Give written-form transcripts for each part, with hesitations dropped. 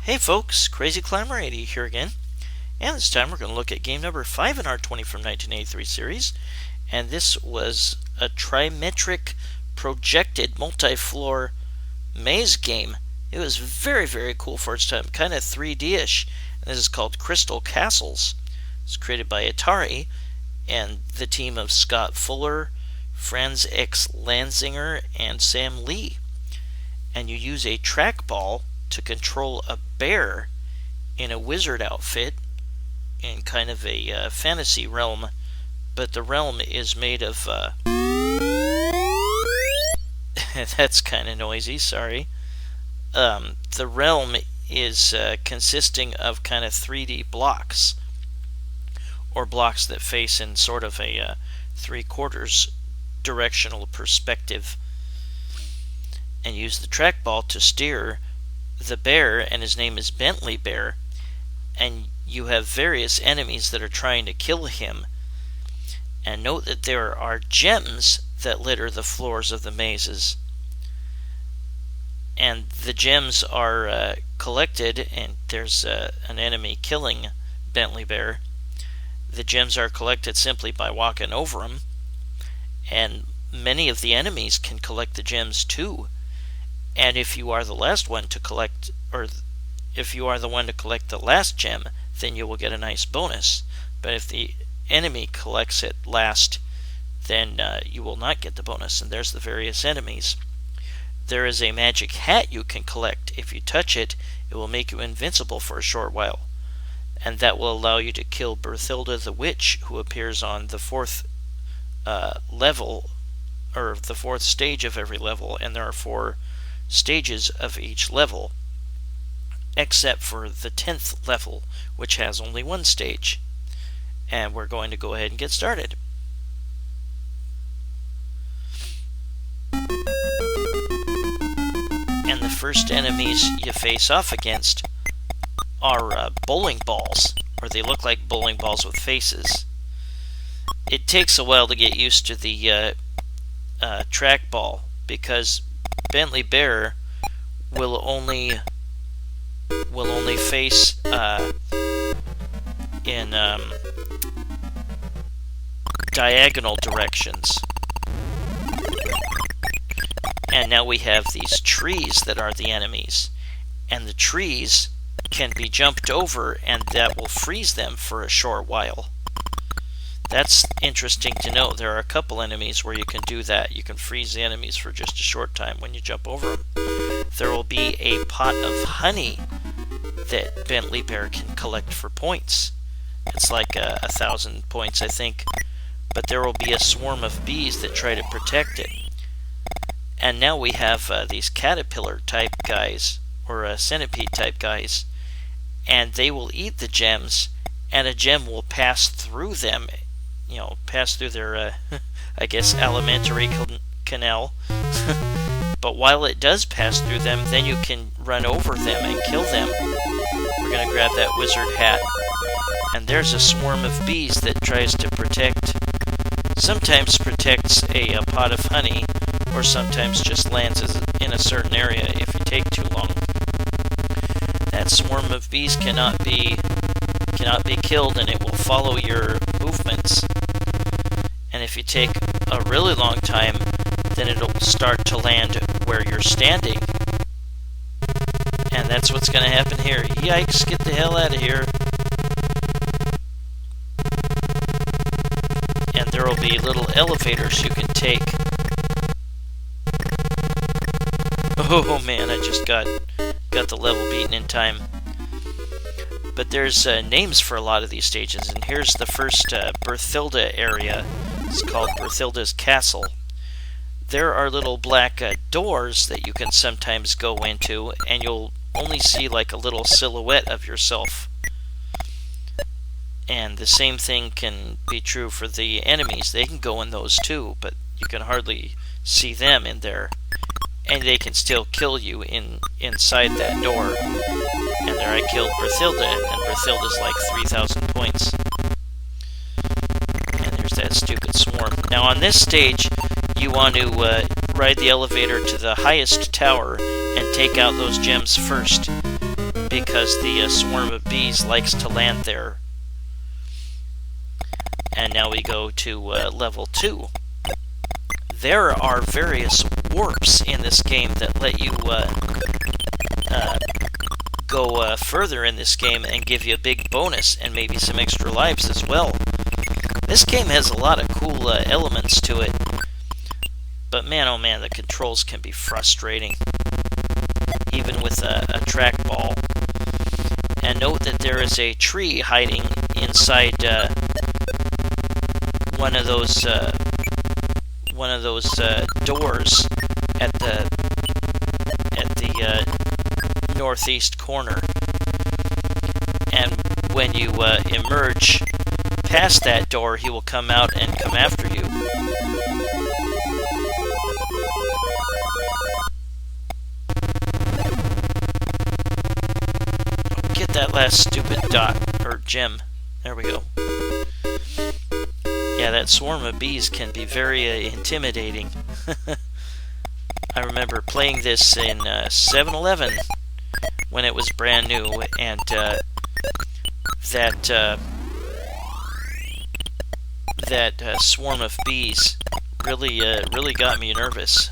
Hey folks, Crazy Climber 80 here again, and this time we're going to look at game number 5 in our 20 from 1983 series, and this was a trimetric projected multi-floor maze game. It was very cool for its time, kind of 3D-ish, and this is called Crystal Castles. It's created by Atari, and the team of Scott Fuller, Franz X. Lanzinger, and Sam Lee. And you use a trackball to control a bear in a wizard outfit in kind of a fantasy realm, but the realm is made of that's kind of noisy, sorry. The realm is consisting of kind of 3D blocks, or blocks that face in sort of a 3/4 directional perspective, and use the trackball to steer the bear, and his name is Bentley Bear, and you have various enemies that are trying to kill him. And note that there are gems that litter the floors of the mazes, and the gems are collected, and there's an enemy killing Bentley Bear. The gems are collected simply by walking over them, and many of the enemies can collect the gems too. And if you are the last one to collect, or if you are the one to collect the last gem, then you will get a nice bonus. But if the enemy collects it last, then you will not get the bonus. And there's the various enemies. There is a magic hat you can collect. If you touch it, it will make you invincible for a short while. And that will allow you to kill Berthilda the witch, who appears on the 4th level, or the 4th stage of every level. And there are 4 stages of each level, except for the 10th level, which has only 1 stage. And we're going to go ahead and get started. And the first enemies you face off against are bowling balls, or they look like bowling balls with faces. It takes a while to get used to the trackball, because Bentley Bear will only face in diagonal directions. And now we have these trees that are the enemies, and the trees can be jumped over, and that will freeze them for a short while. That's interesting to know. There are a couple enemies where you can do that. You can freeze the enemies for just a short time when you jump over them. There will be a pot of honey that Bentley Bear can collect for points. It's like 1,000 points, I think. But there will be a swarm of bees that try to protect it. And now we have these caterpillar type guys, or centipede type guys, and they will eat the gems, and a gem will pass through them, pass through their, I guess, alimentary canal. But while it does pass through them, then you can run over them and kill them. We're going to grab that wizard hat. And there's a swarm of bees that tries to sometimes protects a pot of honey, or sometimes just lands in a certain area if you take too long. That swarm of bees cannot be killed, and it will follow your movements. And if you take a really long time, then it'll start to land where you're standing. And that's what's going to happen here. Yikes, get the hell out of here. And there will be little elevators you can take. Oh man, I just got the level beaten in time. But there's names for a lot of these stages, and here's the first Berthilda area. It's called Berthilda's Castle. There are little black doors that you can sometimes go into, and you'll only see like a little silhouette of yourself. And the same thing can be true for the enemies. They can go in those too, but you can hardly see them in there. And they can still kill you inside that door. And there I killed Berthilda, and Berthilda's like 3,000 points. And there's that stupid swarm. Now on this stage, you want to ride the elevator to the highest tower and take out those gems first. because the swarm of bees likes to land there. And now we go to level 2. There are various warps in this game that let you go further in this game and give you a big bonus and maybe some extra lives as well. This game has a lot of cool elements to it, but man oh man, the controls can be frustrating, even with a trackball. And note that there is a tree hiding inside one of those doors at the northeast corner. And when you emerge past that door, he will come out and come after you. Get that last stupid dot, or gem. There we go. Yeah, that swarm of bees can be very intimidating. I remember playing this in 7-Eleven when it was brand new, and that swarm of bees really got me nervous.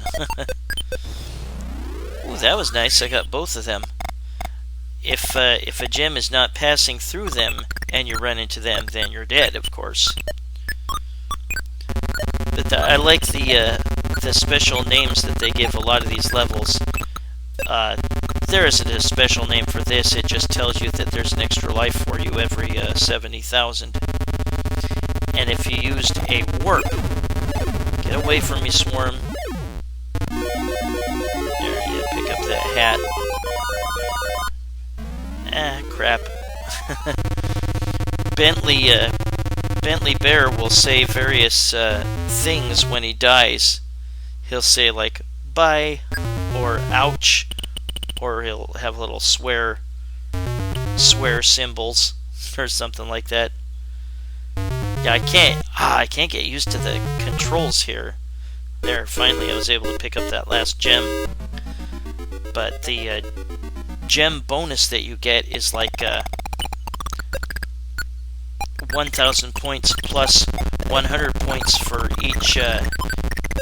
Ooh, that was nice. I got both of them. If a gem is not passing through them and you run into them, then you're dead, of course. But I like the special names that they give a lot of these levels. There isn't a special name for this, it just tells you that there's an extra life for you every 70,000. And if you used a warp, get away from me, swarm. There, you pick up that hat. Ah, crap. Bentley Bear will say various things when he dies. He'll say like, bye, or ouch, or he'll have little swear symbols, or something like that. Yeah, I can't get used to the controls here. There, finally I was able to pick up that last gem. But the gem bonus that you get is like 1,000 points plus 100 points for each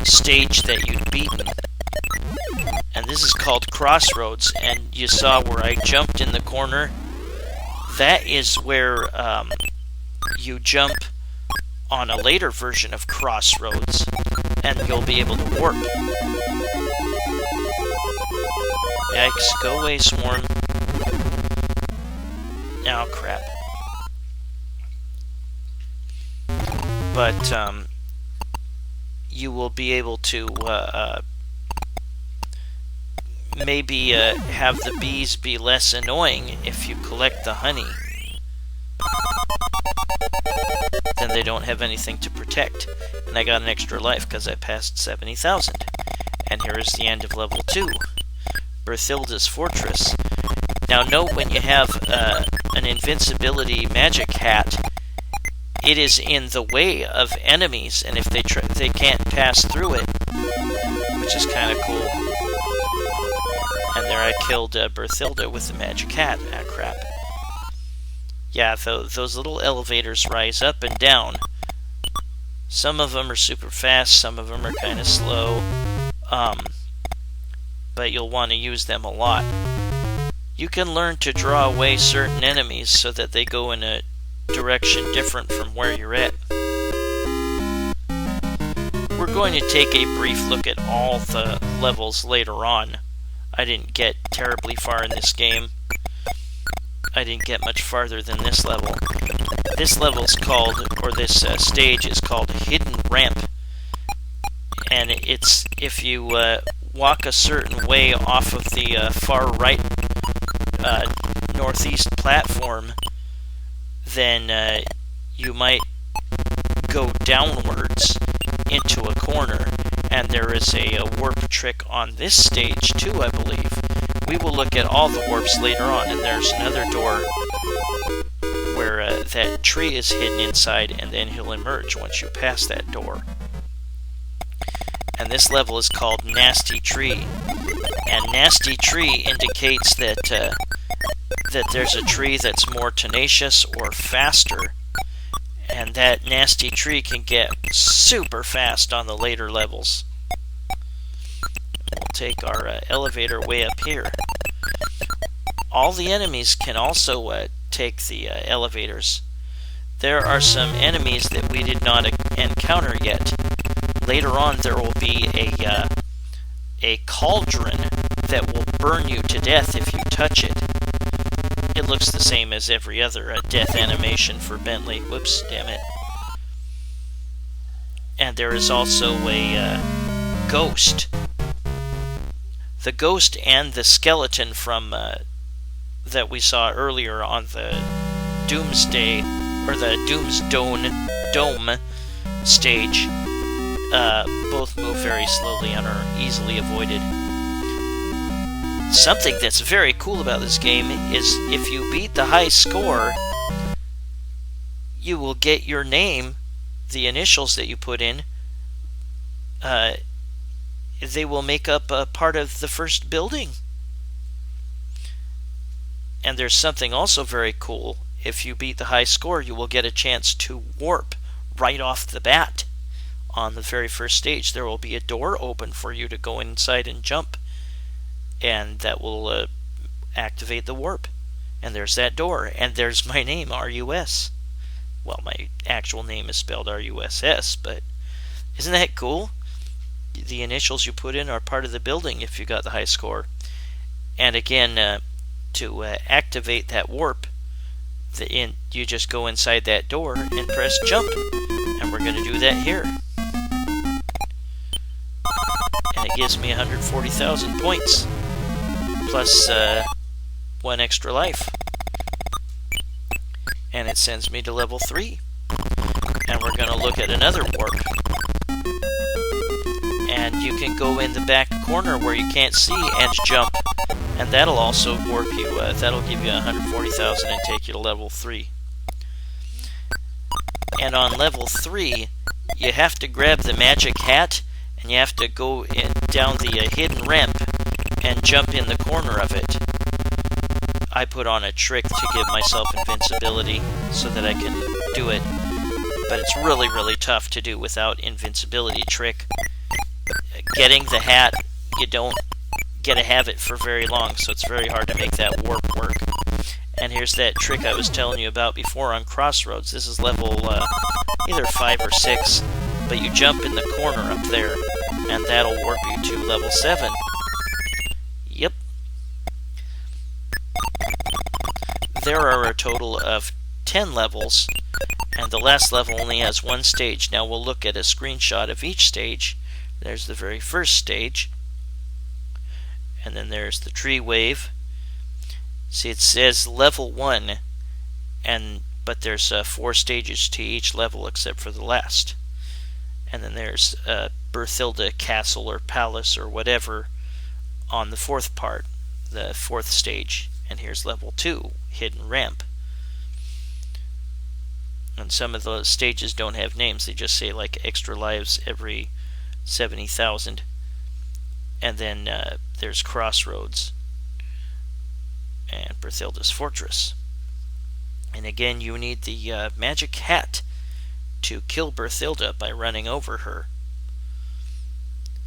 stage that you've beaten. And this is called Crossroads, and you saw where I jumped in the corner. That is where you jump on a later version of Crossroads, and you'll be able to warp. Yikes, go away, swarm. Oh, crap. But, you will be able to, maybe, have the bees be less annoying if you collect the honey. Then they don't have anything to protect. And I got an extra life because I passed 70,000. And here is the end of level 2. Berthilda's Fortress. Now note when you have an invincibility magic hat, it is in the way of enemies, and if they can't pass through it, which is kind of cool. And there I killed Berthilda with the magic hat. Ah, crap. Yeah, those little elevators rise up and down. Some of them are super fast, some of them are kind of slow. But you'll want to use them a lot. You can learn to draw away certain enemies so that they go in a direction different from where you're at. We're going to take a brief look at all the levels later on. I didn't get terribly far in this game. I didn't get much farther than this level. This level's called, or this stage is called Hidden Ramp. And it's, if you walk a certain way off of the far right northeast platform, then you might go downwards into a corner. And there is a warp trick on this stage too, I believe. We will look at all the warps later on, and there's another door where that tree is hidden inside, and then he'll emerge once you pass that door. And this level is called Nasty Tree. And Nasty Tree indicates that that there's a tree that's more tenacious or faster, and that nasty tree can get super fast on the later levels. We'll take our elevator way up here. All the enemies can also take the elevators. There are some enemies that we did not encounter yet. Later on, there will be a cauldron that will burn you to death if you touch it. It looks the same as every other death animation for Bentley. Whoops, damn it. And there is also a ghost. The ghost and the skeleton from that we saw earlier on the Doomsday, or the Dome stage, both move very slowly and are easily avoided. Something that's very cool about this game is if you beat the high score, you will get your name, the initials that you put in, they will make up a part of the first building. And there's something also very cool. If you beat the high score, you will get a chance to warp right off the bat. On the very first stage, there will be a door open for you to go inside and jump. And that will activate the warp. And there's that door. And there's my name, R-U-S. Well, my actual name is spelled R-U-S-S, but isn't that cool? The initials you put in are part of the building if you got the high score. And again, to activate that warp, you just go inside that door and press jump. And we're going to do that here. And it gives me 140,000 points. Plus 1 extra life. And it sends me to level 3. And we're going to look at another warp. And you can go in the back corner where you can't see and jump. And that'll also warp you. That'll give you 140,000 and take you to level 3. And on level 3, you have to grab the magic hat, and you have to go down the hidden ramp and jump in the corner of it. I put on a trick to give myself invincibility so that I can do it. But it's really, really tough to do without invincibility trick. Getting the hat, you don't get to have it for very long, so it's very hard to make that warp work. And here's that trick I was telling you about before on Crossroads. This is level either 5 or 6, but you jump in the corner up there, and that'll warp you to level 7. Yep. There are a total of 10 levels, and the last level only has 1 stage. Now we'll look at a screenshot of each stage. There's the very first stage, and then there's the tree wave. See, it says level 1, but there's 4 stages to each level except for the last. And then there's Berthilda Castle or Palace or whatever on the 4th part, the 4th stage. And here's level 2, Hidden Ramp. And some of the stages don't have names. They just say like extra lives every 70,000. And then there's Crossroads and Berthilda's Fortress. And again, you need the magic hat to kill Berthilda by running over her.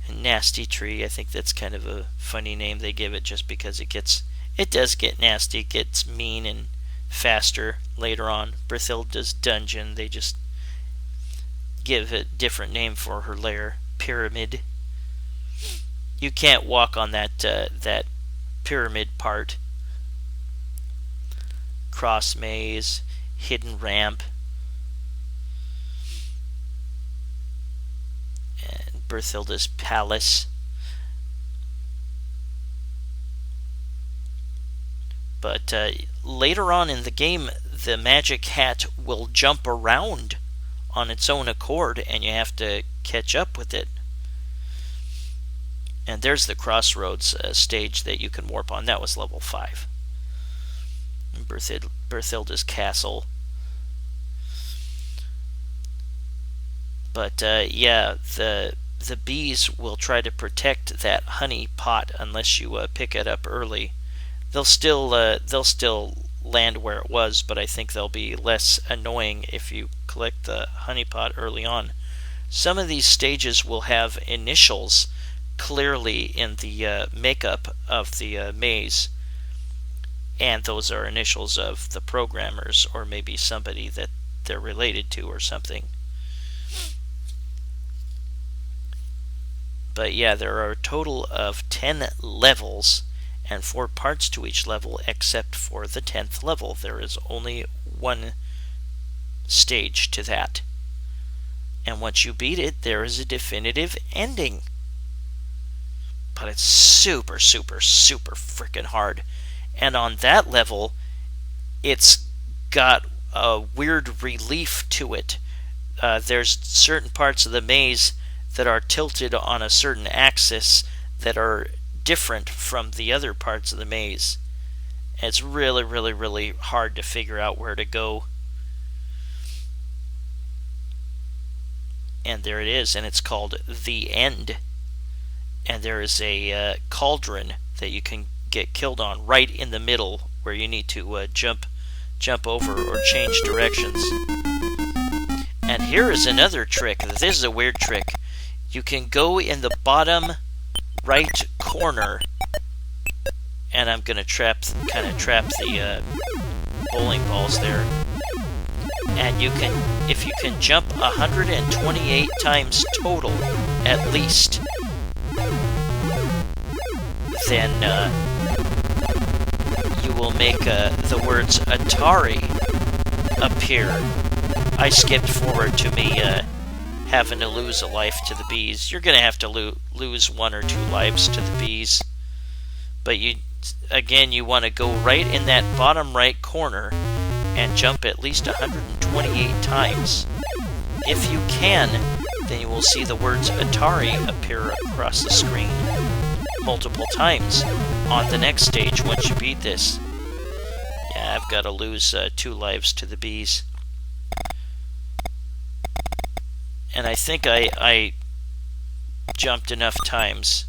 And Nasty Tree, I think that's kind of a funny name they give it just because it does get nasty, it gets mean and faster later on. Berthilda's Dungeon, they just give a different name for her lair. Pyramid. You can't walk on that pyramid part. Cross maze, hidden ramp, and Berthilda's Palace. But later on in the game, the magic hat will jump around on its own accord, and you have to catch up with it. And there's the Crossroads stage that you can warp on. That was level 5. Berthilda's Castle. But yeah, the bees will try to protect that honey pot unless you pick it up early. they'll still land where it was, but I think they'll be less annoying if you collect the honeypot early on. Some of these stages will have initials clearly in the makeup of the maze, and those are initials of the programmers or maybe somebody that they're related to or something. But yeah, there are a total of 10 levels and 4 parts to each level, except for the 10th level. There is only one stage to that. And once you beat it, there is a definitive ending. But it's super, super, super freaking hard. And on that level, it's got a weird relief to it. There's certain parts of the maze that are tilted on a certain axis that are different from the other parts of the maze. And it's really, really, really hard to figure out where to go. And there it is, and it's called The End. And there is a cauldron that you can get killed on right in the middle where you need to jump over or change directions. And here is another trick. This is a weird trick. You can go in the bottom right corner, and I'm gonna kind of trap the bowling balls there. And you can, if you can jump 128 times total, at least, then you will make the words Atari appear. I skipped forward to me having to lose a life to the bees. You're going to have to lose 1 or 2 lives to the bees. But you want to go right in that bottom right corner and jump at least 128 times. If you can, then you will see the words Atari appear across the screen multiple times on the next stage once you beat this. Yeah, I've got to lose 2 lives to the bees. And I think I jumped enough times,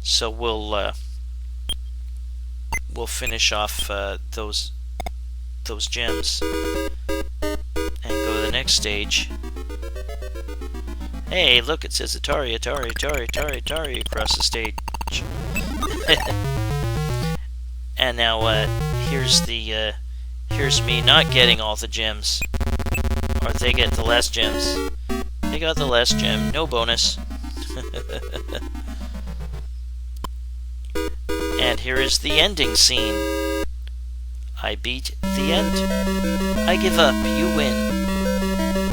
so we'll finish off those gems and go to the next stage. Hey, look, it says Atari, Atari, Atari, Atari, Atari across the stage. And now here's me not getting all the gems, or they get the last gems. They got the last gem, no bonus. And here is the ending scene. I beat the end. I give up, you win.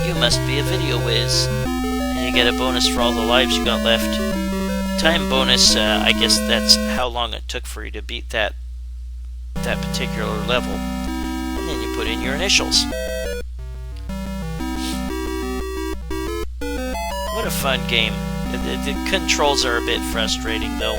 You must be a video whiz. And you get a bonus for all the lives you got left. Time bonus, I guess that's how long it took for you to beat that particular level. And then you put in your initials. What a fun game. The controls are a bit frustrating, though.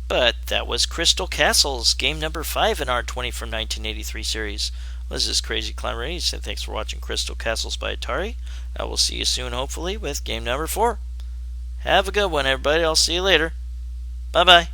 But that was Crystal Castles, game number 5 in our 20 from 1983 series. Well, this is Crazy Climber 80, and thanks for watching Crystal Castles by Atari. I will see you soon, hopefully, with game number 4. Have a good one, everybody. I'll see you later. Bye-bye.